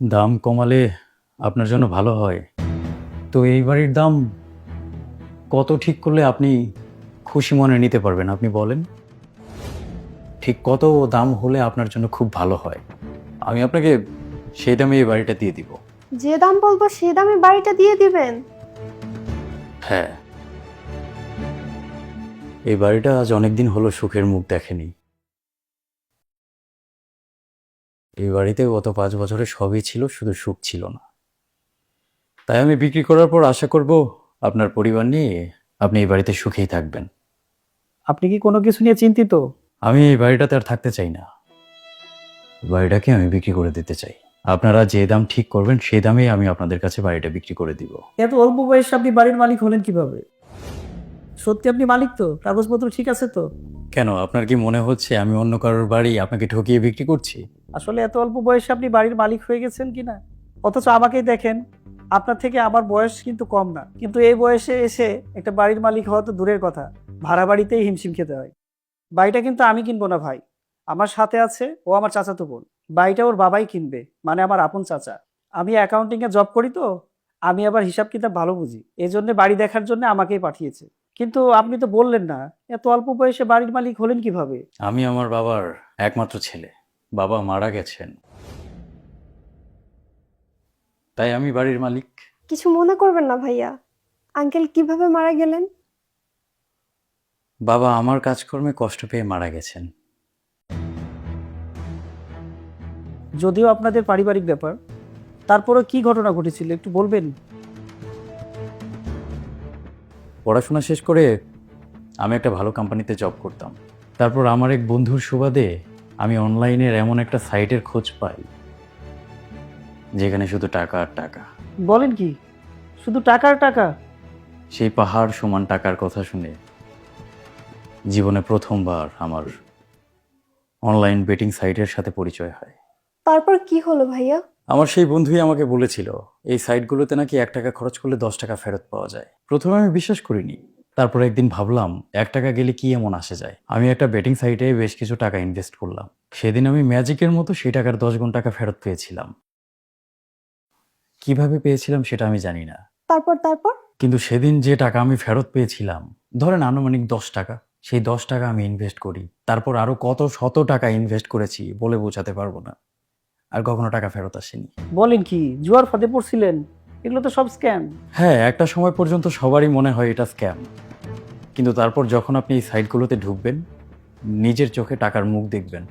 দাম কমালে আপনার জন্য ভালো হয়। তো এই বাড়ির দাম কত ঠিক করলে আপনি খুশি মনে নিতে পারবেন আপনি বলেন? ঠিক কত দাম হলে আপনার জন্য খুব ভালো হয়? আমি আপনাকে সেই দামে এই বাড়িটা দিয়ে দিব। যে দাম বলবো সে দামে বাড়িটা দিয়ে দিবেন? হ্যাঁ, এই বাড়িটা আজ অনেকদিন হলো সুখের মুখ দেখেনি। এই বাড়িতে গত 5 বছরে সবই ছিল, শুধু সুখ ছিল না। তাই আমি বিক্রি করার পর আশা করব আপনার পরিবার নিয়ে আপনি এই বাড়িতে সুখেই থাকবেন। আপনি কি কোনো কিছু নিয়ে চিন্তিত? আমি এই বাড়িটাতে আর থাকতে চাই না। বাড়িটাকে আমি বিক্রি করে দিতে চাই। আপনারা যে দাম ঠিক করবেন সেই দামেই আমি আপনাদের কাছে বাড়িটা বিক্রি করে দিব। এত অল্প বয়সে আপনি বাড়ির মালিক হলেন কিভাবে? সত্যি আপনি মালিক তো? কাগজপত্র ঠিক আছে তো? কেন, আপনার কি মনে হচ্ছে আমি অন্য কারোর বাড়ি আপনাকে ঠকিয়ে বিক্রি করছি? আসলে এত অল্প বয়সে আপনি বাড়ির মালিক হয়ে গেছেন কিনা, অথচ আমাকেই দেখেন। আপনার থেকে আমার বয়স কিন্তু কম না, কিন্তু এই বয়সে এসে একটা বাড়ির মালিক হওয়া তো দূরের কথা, ভাড়া বাড়িতেই হিমশিম খেতে হয়। বাড়িটা কিন্তু আমি কিনবো না ভাই, আমার সাথে আছে ও আমার চাচাতো বোন। বাড়িটা ওর বাবাই কিনবে, মানে আমার আপন চাচা। আমি অ্যাকাউন্টিং এ জব করি তো, আমি আবার হিসাব কিতাব ভালো বুঝি, এই জন্য বাড়ি দেখার জন্য আমাকেই পাঠিয়েছে। কিন্তু আপনি তো বললেন না, এত অল্প বয়সে বাড়ির মালিক হলেন কিভাবে? আমি আমার বাবার একমাত্র ছেলে। বাবা মারা গেছেন, তাই আমি বাড়ির মালিক। কিছু মনে করবেন না ভাইয়া, আঙ্কেল কিভাবে মারা গেলেন? বাবা আমার কাজকর্মে কষ্ট পেয়ে মারা গেছেন। যদিও আপনাদের পারিবারিক ব্যাপার, তারপরে কি ঘটনা ঘটেছিল একটু বলবেন? পড়াশোনা শেষ করে আমি একটা ভালো কোম্পানিতে জব করতাম। তারপর আমার এক বন্ধুর সুবাদে আমি অনলাইনের এমন একটা সাইটের খোঁজ পাই যেখানে শুধু টাকা আর টাকা। বলেন কি, শুধু টাকার টাকা? সেই পাহাড় সমান টাকার কথা শুনে জীবনে প্রথমবার আমার অনলাইন বেটিং সাইটের সাথে পরিচয় হয়। তারপর কি হলো ভাইয়া? আমার সেই বন্ধুই আমাকে বলেছিল এই সাইটগুলোতে নাকি 1 টাকা খরচ করলে 10 টাকা ফেরত পাওয়া যায়। প্রথমে আমি বিশ্বাস করিনি। তারপর একদিন ভাবলাম 1 টাকা গেলে কি এমন আসে যায়। আমি একটা বেটিং সাইটে বেশ কিছু টাকা ইনভেস্ট করলাম। সেদিন আমি ম্যাজিকের মতো সেই টাকার 10 গুণ টাকা ফেরত পেয়েছিলাম। কিভাবে পেয়েছিলাম সেটা আমি জানি না, তারপর তারপর কিন্তু সেদিন যে টাকা আমি ফেরত পেয়েছিলাম, ধরেন আনুমানিক 10 টাকা, সেই 10 টাকা আমি ইনভেস্ট করি। তারপর আরো কত শত টাকা ইনভেস্ট করেছি বলে বোঝাতে পারবো না। আর কখনো টাকা ফেরত আসেনি। বলেন কি, জুয়ার ফাঁদে পড়ছিলেন? এগুলো তো সব স্ক্যাম। হ্যাঁ, একটা সময় পর্যন্ত সবারই মনে হয় এটা স্ক্যাম। কিন্তু তারপর যখন আপনি এই সাইটগুলোতে ঢুকবেন, নিজের চোখে টাকার মুখ দেখবেন,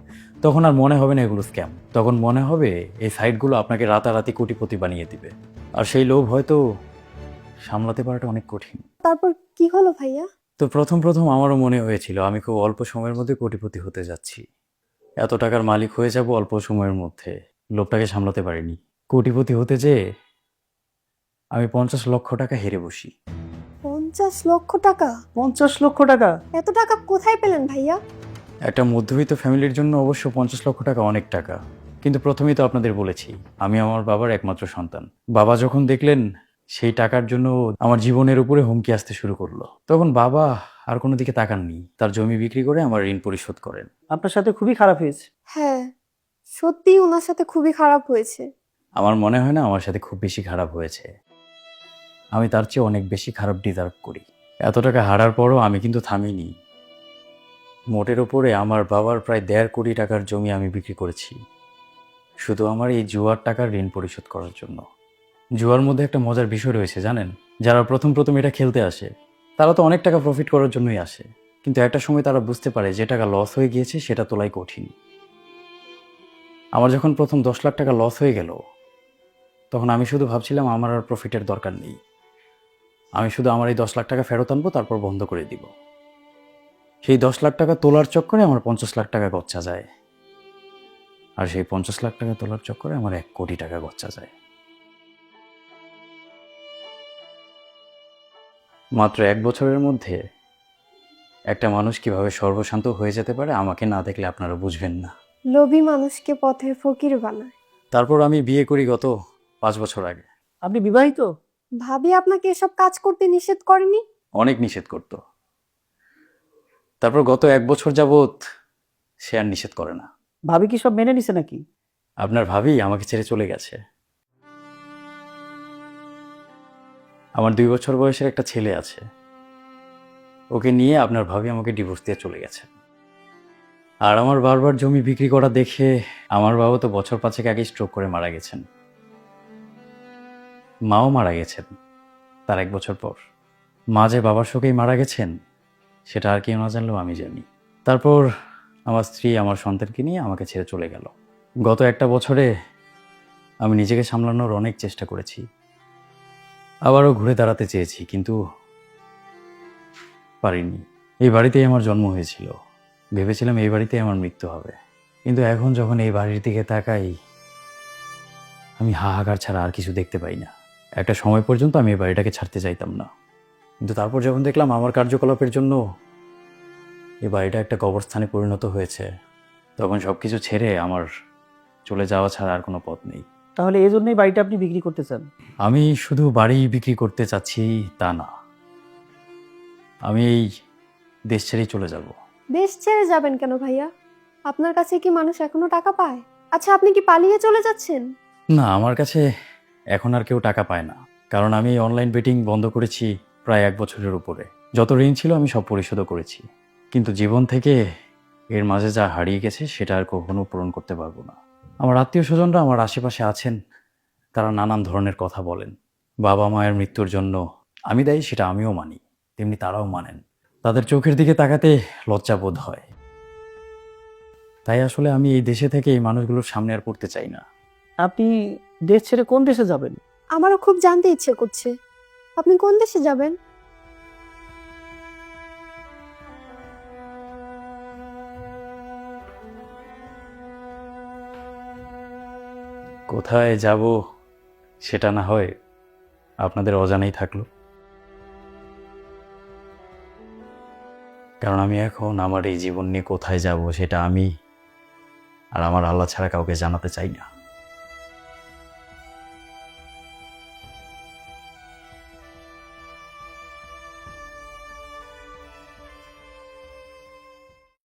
তখন আর মনে হবে না এগুলো স্ক্যাম। তখন মনে হবে এই সাইটগুলো আপনাকে রাতারাতি কোটিপতি বানিয়ে দিবে। আর সেই লোভ হয়তো সামলাতে পারাটা অনেক কঠিন। তারপর কি হলো ভাইয়া? তো প্রথম প্রথম আমারও মনে হয়েছিল আমি খুব অল্প সময়ের মধ্যে কোটিপতি হতে যাচ্ছি, এত টাকার মালিক হয়ে যাব অল্প সময়ের মধ্যে। লোভটাকে সামলাতে পারিনি। কোটিপতি হতে যেয়ে আমি 50 লক্ষ টাকা হেরে বসি। 50 লক্ষ টাকা? 50 লক্ষ টাকা? এত টাকা কোথায় পেলেন ভাইয়া? একটা মধ্যবিত্ত ফ্যামিলির জন্য অবশ্য 50 লক্ষ টাকা অনেক টাকা। কিন্তু প্রথমেই তো আপনাদের বলেছি আমি আমার বাবার একমাত্র সন্তান। বাবা যখন দেখলেন সেই টাকার জন্য আমার জীবনের উপরে হুমকি আসতে শুরু করলো, তখন বাবা আর কোনো দিকে তাকাননি, তার জমি বিক্রি করে আমার ঋণ পরিশোধ করেন। আপনার সাথে খুবই খারাপ হয়েছে। হ্যাঁ, সত্যিই ওনার সাথে খুবই খারাপ হয়েছে। আমার মনে হয় না আমার সাথে খুব বেশি খারাপ হয়েছে। আমি তার চেয়ে অনেক বেশি খারাপ ডিজার্ভ করি। এত টাকা হারার পরও আমি কিন্তু থামিনি। মোটের ওপরে আমার বাবার প্রায় 1.5 কোটি টাকার জমি আমি বিক্রি করেছি, শুধু আমার এই জুয়ার টাকার ঋণ পরিশোধ করার জন্য। জুয়ার মধ্যে একটা মজার বিষয় রয়েছে জানেন, যারা প্রথম প্রথম এটা খেলতে আসে তারা তো অনেক টাকা প্রফিট করার জন্যই আসে, কিন্তু একটা সময় তারা বুঝতে পারে যে টাকা লস হয়ে গিয়েছে সেটা তোলাই কঠিন। আমার যখন প্রথম 10 লাখ টাকা লস হয়ে গেল, তখন আমি শুধু ভাবছিলাম আমার আর প্রফিটের দরকার নেই, আমি শুধু আমার এই 10 লাখ টাকা ফেরত আনবো, তারপর বন্ধ করে দিব। সেই 10 লাখ টাকা তোলার চক্করে আমার 50 লাখ টাকা গচ্ছা যায়, আর সেই 50 লাখ টাকা তোলার চক্করে আমার 1 কোটি টাকা গচ্ছা যায়। মাত্র 1 বছরের মধ্যে একটা মানুষ কিভাবে সর্বশান্ত হয়ে যেতে পারে আমাকে না দেখলে আপনারা বুঝবেন না। লোভী মানুষকে পথের ফকির বানায়। তারপর আমি বিয়ে করি গত 5 বছর আগে। আপনি বিবাহিত? ভাবি আপনাকে এসব কাজ করতে নিষেধ করেনি? অনেক নিষেধ করতো, তারপর গত 1 বছর যাবৎ সে আর নিষেধ করে না। ভাবি কি সব মেনে নিছে নাকি? আপনার ভাবি আমাকে ছেড়ে চলে গেছে। আমার 2 বছর বয়সের একটা ছেলে আছে, ওকে নিয়ে আপনার ভাবি আমাকে ডিভোর্স দিয়ে চলে গেছেন। আর আমার বারবার জমি বিক্রি করা দেখে আমার বাবা তো বছর 5 আগে স্ট্রোক করে মারা গেছেন। মাও মারা গেছেন তার 1 বছর পর। মা যে বাবার শোকেই মারা গেছেন সেটা আর কেউ না জানলেও আমি জানি। তারপর আমার স্ত্রী আমার সন্তানকে নিয়ে আমাকে ছেড়ে চলে গেল। গত 1 বছরে আমি নিজেকে সামলানোর অনেক চেষ্টা করেছি, আবারও ঘুরে দাঁড়াতে চেয়েছি, কিন্তু পারিনি। এই বাড়িতেই আমার জন্ম হয়েছিল, ভেবেছিলাম এই বাড়িতেই আমার মৃত্যু হবে। কিন্তু এখন যখন এই বাড়ির দিকে তাকাই, আমি হাহাকার ছাড়া আর কিছু দেখতে পাই না। একটা সময় পর্যন্ত আমি এই বাড়িটাকে ছাড়তে চাইতাম না, কিন্তু তারপর যখন দেখলাম আমার কার্যকলাপের জন্য এই বাড়িটা একটা কবরস্থানে পরিণত হয়েছে, তখন সব কিছু ছেড়ে আমার চলে যাওয়া ছাড়া আর কোনো পথ নেই। তাহলে এই জন্যই বাড়িটা আপনি বিক্রি করতে চান? আমি শুধু বাড়ি বিক্রি করতে চাচ্ছি তা না, আমি এই দেশ ছেড়েই চলে যাব। দেশ ছেড়ে যাবেন কেন ভাইয়া? আপনার কাছে কি মানুষ এখনো টাকা পায়? আচ্ছা, আপনি কি পালিয়ে চলে যাচ্ছেন? না, আমার কাছে এখন আর কেউ টাকা পায় না, কারণ আমি অনলাইন বেটিং বন্ধ করেছি প্রায় 1 বছরের উপরে। যত ঋণ ছিল আমি সব পরিশোধও করেছি, কিন্তু জীবন থেকে এর মাঝে যা হারিয়ে গেছে সেটা আর কখনো পূরণ করতে পারবো না। আমার আত্মীয় স্বজনরা আমার আশেপাশে আছেন, তারা নানান ধরনের কথা বলেন। বাবা মায়ের মৃত্যুর জন্য আমি দায়ী সেটা আমিও মানি, তেমনি তারাও মানেন। তাদের চোখের দিকে তাকাতে লজ্জা বোধ হয়। তাই আসলে আমি এই দেশে থেকে এই মানুষগুলোর সামনে আর পড়তে চাই না। আপনি দেশ ছেড়ে কোন দেশে যাবেন? আমারও খুব জানতে ইচ্ছে করছে, আপনি কোন দেশে যাবেন? কোথায় যাব সেটা না হয় আপনাদের অজানাই থাকলো, কারণ আমি এখন আমার এই জীবন নিয়ে কোথায় যাব সেটা আমি আর আমার আল্লাহ ছাড়া কাউকে জানাতে চাই না।